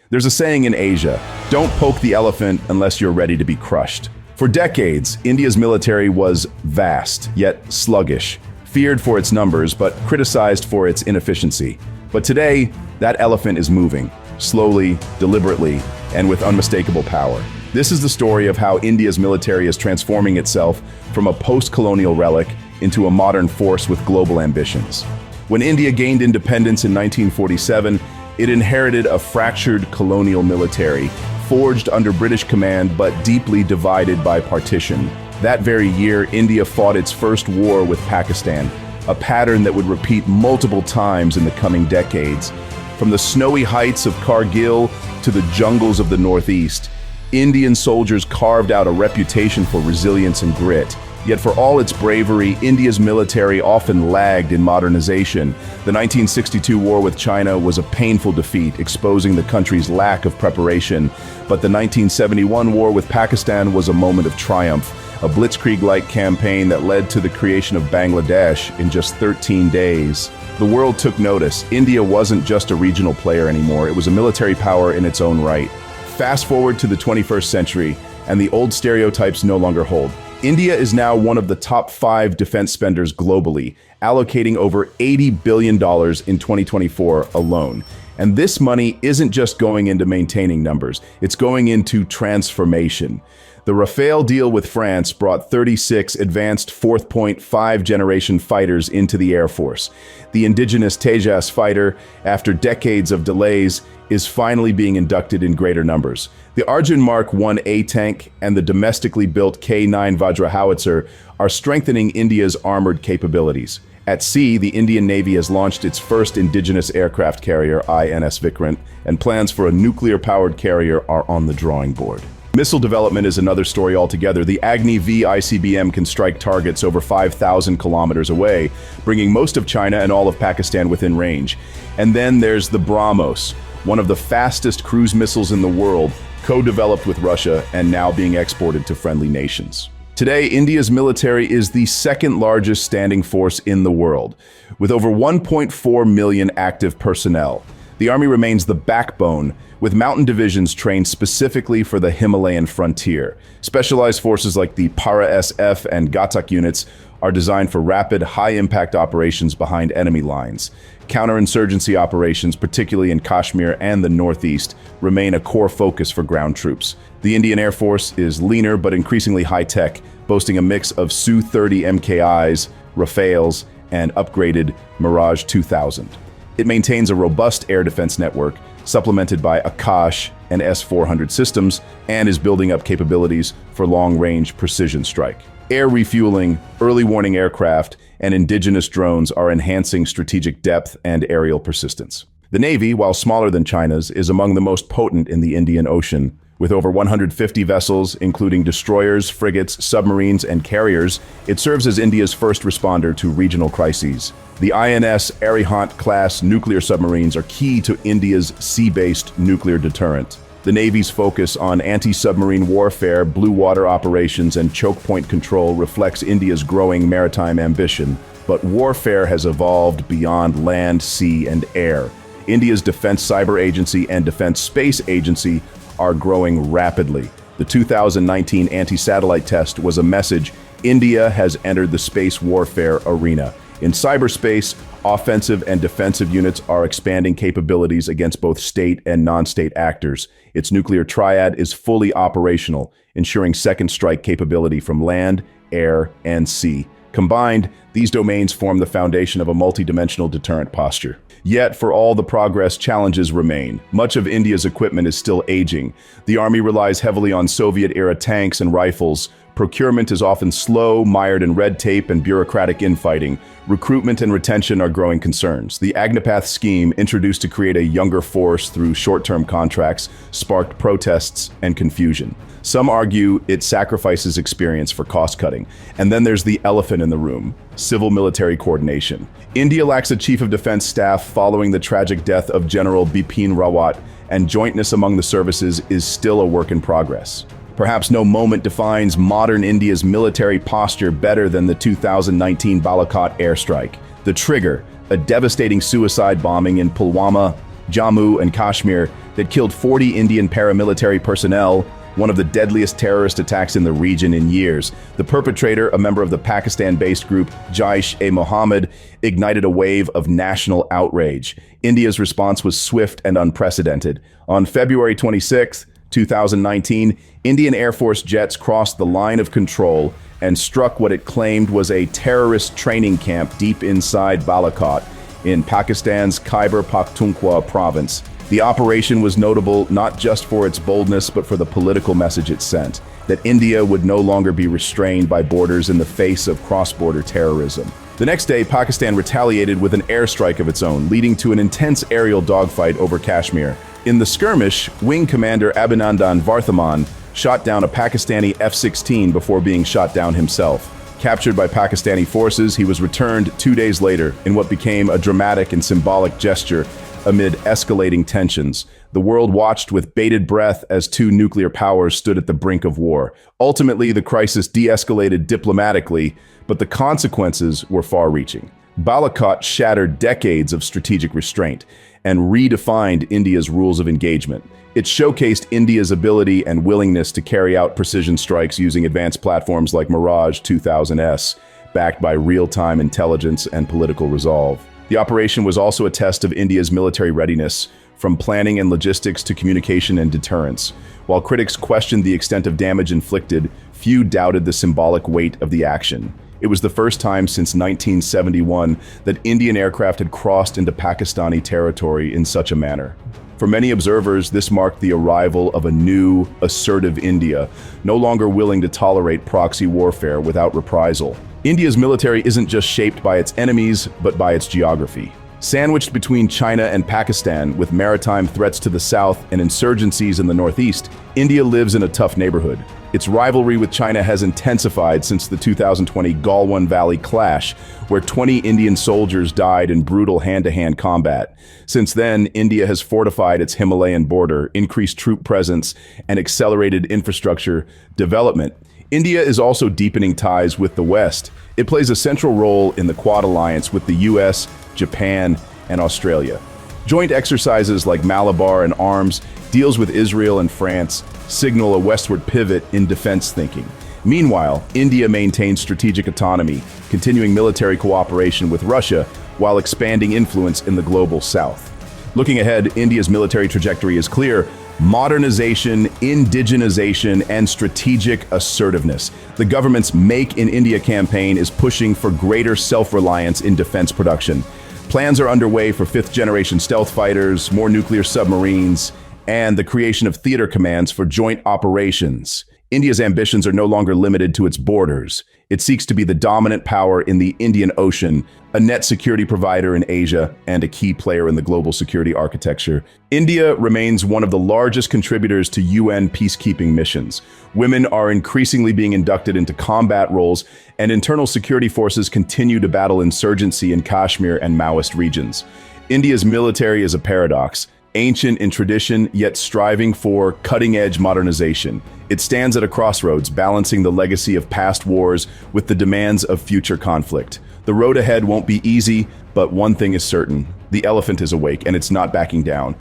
There's a saying in Asia, don't poke the elephant unless you're ready to be crushed. For decades, India's military was vast, yet sluggish, feared for its numbers, but criticized for its inefficiency. But today, that elephant is moving, slowly, deliberately, and with unmistakable power. This is the story of how India's military is transforming itself from a post-colonial relic into a modern force with global ambitions. When India gained independence in 1947, it inherited a fractured colonial military, forged under British command but deeply divided by partition. That very year, India fought its first war with Pakistan, a pattern that would repeat multiple times in the coming decades. From the snowy heights of Kargil to the jungles of the Northeast, Indian soldiers carved out a reputation for resilience and grit. Yet for all its bravery, India's military often lagged in modernization. The 1962 war with China was a painful defeat, exposing the country's lack of preparation. But the 1971 war with Pakistan was a moment of triumph, a blitzkrieg-like campaign that led to the creation of Bangladesh in just 13 days. The world took notice. India wasn't just a regional player anymore, it was a military power in its own right. Fast forward to the 21st century, and the old stereotypes no longer hold. India is now one of the top 5 defense spenders globally, allocating over $80 billion in 2024 alone. And this money isn't just going into maintaining numbers, it's going into transformation. The Rafale deal with France brought 36 advanced 4th generation fighters into the Air Force. The indigenous Tejas fighter, after decades of delays, is finally being inducted in greater numbers. The Arjun Mark 1A tank and the domestically built K9 Vajra howitzer are strengthening India's armored capabilities. At sea, the Indian Navy has launched its first indigenous aircraft carrier, INS Vikrant, and plans for a nuclear-powered carrier are on the drawing board. Missile development is another story altogether. The Agni-V ICBM can strike targets over 5,000 kilometers away, bringing most of China and all of Pakistan within range. And then there's the BrahMos, one of the fastest cruise missiles in the world, co-developed with Russia and now being exported to friendly nations. Today, India's military is the second largest standing force in the world, with over 1.4 million active personnel. The army remains the backbone, with mountain divisions trained specifically for the Himalayan frontier. Specialized forces like the Para-SF and Ghatak units are designed for rapid, high-impact operations behind enemy lines. Counterinsurgency operations, particularly in Kashmir and the Northeast, remain a core focus for ground troops. The Indian Air Force is leaner but increasingly high-tech, boasting a mix of Su-30 MKIs, Rafales, and upgraded Mirage 2000. It maintains a robust air defense network, supplemented by Akash and S-400 systems, and is building up capabilities for long-range precision strike. Air refueling, early warning aircraft, and indigenous drones are enhancing strategic depth and aerial persistence. The Navy, while smaller than China's, is among the most potent in the Indian Ocean. With over 150 vessels, including destroyers, frigates, submarines, and carriers, it serves as India's first responder to regional crises. The INS Arihant-class nuclear submarines are key to India's sea-based nuclear deterrent. The Navy's focus on anti-submarine warfare, blue water operations, and choke point control reflects India's growing maritime ambition. But warfare has evolved beyond land, sea, and air. India's Defense Cyber Agency and Defense Space Agency are growing rapidly. The 2019 anti-satellite test was a message: India has entered the space warfare arena. In cyberspace, offensive and defensive units are expanding capabilities against both state and non-state actors. Its nuclear triad is fully operational, ensuring second strike capability from land, air, and sea. Combined, these domains form the foundation of a multidimensional deterrent posture. Yet, for all the progress, challenges remain. Much of India's equipment is still aging. The army relies heavily on Soviet-era tanks and rifles. Procurement is often slow, mired in red tape and bureaucratic infighting. Recruitment and retention are growing concerns. The Agni-V scheme, introduced to create a younger force through short-term contracts, sparked protests and confusion. Some argue it sacrifices experience for cost-cutting. And then there's the elephant in the room: civil-military coordination. India lacks a chief of defense staff following the tragic death of General Bipin Rawat, and jointness among the services is still a work in progress. Perhaps no moment defines modern India's military posture better than the 2019 Balakot airstrike. The trigger, a devastating suicide bombing in Pulwama, Jammu and Kashmir that killed 40 Indian paramilitary personnel, one of the deadliest terrorist attacks in the region in years. The perpetrator, a member of the Pakistan-based group Jaish-e-Mohammed, ignited a wave of national outrage. India's response was swift and unprecedented. On February 26, 2019, Indian Air Force jets crossed the line of control and struck what it claimed was a terrorist training camp deep inside Balakot in Pakistan's Khyber Pakhtunkhwa province. The operation was notable not just for its boldness, but for the political message it sent, that India would no longer be restrained by borders in the face of cross-border terrorism. The next day, Pakistan retaliated with an airstrike of its own, leading to an intense aerial dogfight over Kashmir. In the skirmish, Wing Commander Abhinandan Varthaman shot down a Pakistani F-16 before being shot down himself. Captured by Pakistani forces, he was returned 2 days later in what became a dramatic and symbolic gesture amid escalating tensions. The world watched with bated breath as two nuclear powers stood at the brink of war. Ultimately, the crisis de-escalated diplomatically, but the consequences were far-reaching. Balakot shattered decades of strategic restraint and redefined India's rules of engagement. It showcased India's ability and willingness to carry out precision strikes using advanced platforms like Mirage 2000S, backed by real-time intelligence and political resolve. The operation was also a test of India's military readiness, from planning and logistics to communication and deterrence. While critics questioned the extent of damage inflicted, few doubted the symbolic weight of the action. It was the first time since 1971 that Indian aircraft had crossed into Pakistani territory in such a manner. For many observers, this marked the arrival of a new, assertive India, no longer willing to tolerate proxy warfare without reprisal. India's military isn't just shaped by its enemies, but by its geography. Sandwiched between China and Pakistan, with maritime threats to the south and insurgencies in the northeast, India lives in a tough neighborhood. Its rivalry with China has intensified since the 2020 Galwan Valley clash, where 20 Indian soldiers died in brutal hand-to-hand combat. Since then, India has fortified its Himalayan border, increased troop presence, and accelerated infrastructure development. India is also deepening ties with the West. It plays a central role in the Quad alliance with the US, Japan, and Australia. Joint exercises like Malabar and Arms, deals with Israel and France, signal a westward pivot in defense thinking. Meanwhile, India maintains strategic autonomy, continuing military cooperation with Russia while expanding influence in the global south. Looking ahead, India's military trajectory is clear: modernization, indigenization, and strategic assertiveness. The government's Make in India campaign is pushing for greater self-reliance in defense production. Plans are underway for fifth-generation stealth fighters, more nuclear submarines, and the creation of theater commands for joint operations. India's ambitions are no longer limited to its borders. It seeks to be the dominant power in the Indian Ocean, a net security provider in Asia, and a key player in the global security architecture. India remains one of the largest contributors to UN peacekeeping missions. Women are increasingly being inducted into combat roles, and internal security forces continue to battle insurgency in Kashmir and Maoist regions. India's military is a paradox. Ancient in tradition, yet striving for cutting-edge modernization. It stands at a crossroads, balancing the legacy of past wars with the demands of future conflict. The road ahead won't be easy, but one thing is certain: the elephant is awake, and it's not backing down.